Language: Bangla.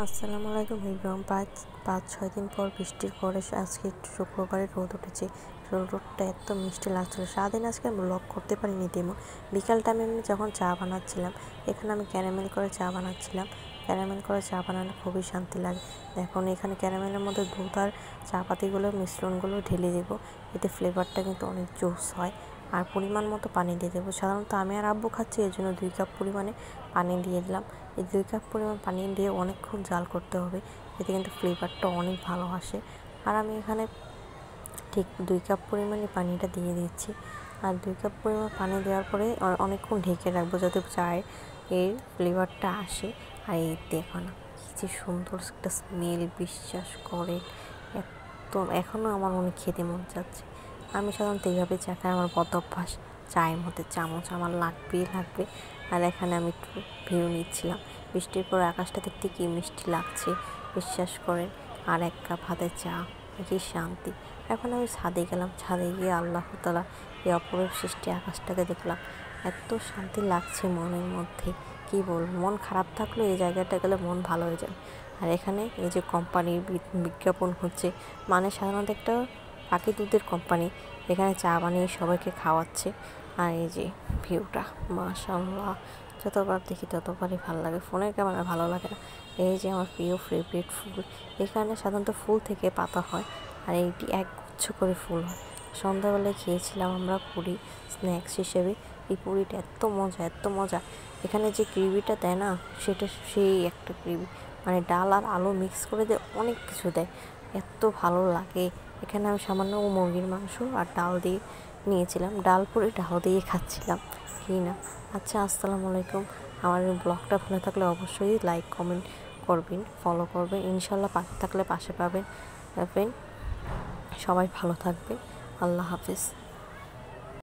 আসসালামু আলাইকুম এভরিওয়ান। পাঁচ ছয় দিন পর বৃষ্টির পরে আজকে একটু শুক্রবারে রোদ উঠেছে। রোদটা এত মিষ্টি লাগছিল। সারাদিন আজকে ব্লগ করতে পারিনি তেমন। বিকাল টাইমে আমি যখন চা বানাচ্ছিলাম, এখানে আমি ক্যারামেল করে চা বানাচ্ছিলাম। ক্যারামেল করে চা বানালে খুবই শান্তি লাগে। এখন এখানে ক্যারামেলের মধ্যে দুধ আর চা পাতিগুলো মিশ্রণগুলো ঢেলে দেবো, এতে ফ্লেভারটা কিন্তু অনেক জোস হয়। আর পরিমাণ মতো পানি দিয়ে দেবো। সাধারণত আমি আর আব্বু খাচ্ছি, এর জন্য 2 কাপ পরিমাণে পানি দিয়ে দিলাম। এই 2 কাপ পরিমাণ পানি দিয়ে অনেকক্ষণ জাল করতে হবে, এতে কিন্তু ফ্লেভারটা অনেক ভালো আসে। আর আমি এখানে ঠিক 2 কাপ পরিমাণে পানিটা দিয়ে দিচ্ছি। আর 2 কাপ পরিমাণ পানি দেওয়ার পরে অনেকক্ষণ ঢেকে রাখবো যাতে চায়ের এর ফ্লেভারটা আসে। আর এই দেখো না কী যে সুন্দর একটা স্মেল, বিশ্বাস করে এখনও আমার মনে খেতে মন চাচ্ছে। আমি সাধারণত এইভাবে চা খাই, আমার বদ অভ্যাস। চায়ের মধ্যে চামচ আমার লাগবে। আর এখানে আমি একটু ভিউ নিচ্ছিলাম। বৃষ্টির পর আকাশটা দেখতে কী মিষ্টি লাগছে, বিশ্বাস করেন। আর 1 কাপ হাতে চা, কী শান্তি। এখন আমি ছাদে গেলাম। ছাদে গিয়ে আল্লাহ তাআলা এই অপরূপ সৃষ্টি আকাশটাকে দেখলাম। এত শান্তি লাগছে মনের মধ্যে, কী বলবো। মন খারাপ থাকলেও এই জায়গাটা গেলে মন ভালো হয়ে যাবে। আর এখানে এই যে কোম্পানির বিজ্ঞাপন হচ্ছে, মানে সাধারণত একটা পাখি দুধের কোম্পানি, এখানে চা বানিয়ে সবাইকে খাওয়াচ্ছে। আর এই যে ভিউটা, মাশাআল্লাহ, যতবার দেখি ততবারই ভালো লাগে। ফোনের ক্যামেরা ভালো লাগে না। এই যে আমার প্রিয় ফেভারিট ফুল, এখানে সাধারণত ফুল থেকে পাতা হয়, আর এইটি একগুচ্ছ করে ফুল হয়। সন্ধ্যাবেলায় খেয়েছিলাম আমরা পুরি স্ন্যাক্স হিসেবে। এই পুরিটা এত মজা। এখানে যে গ্রেভিটা দেয় না, সেটা সেই একটা গ্রেভি, মানে ডাল আর আলু মিক্স করে দেয়, অনেক কিছু দেয়, এত ভালো লাগে। এখানে আমি সামান্য মুরগির মাংস আর ডাল দিয়ে নিয়েছিলাম, ডাল পুরি ডাল দিয়ে খাচ্ছিলাম কি না। আচ্ছা, আসসালামু আলাইকুম। আমার ব্লগটা ভালো থাকলে অবশ্যই লাইক কমেন্ট করবেন, ফলো করবেন। ইনশাল্লাহ পাশে থাকলে পাশে পাবেন। সবাই ভালো থাকবেন। আল্লাহ হাফেজ।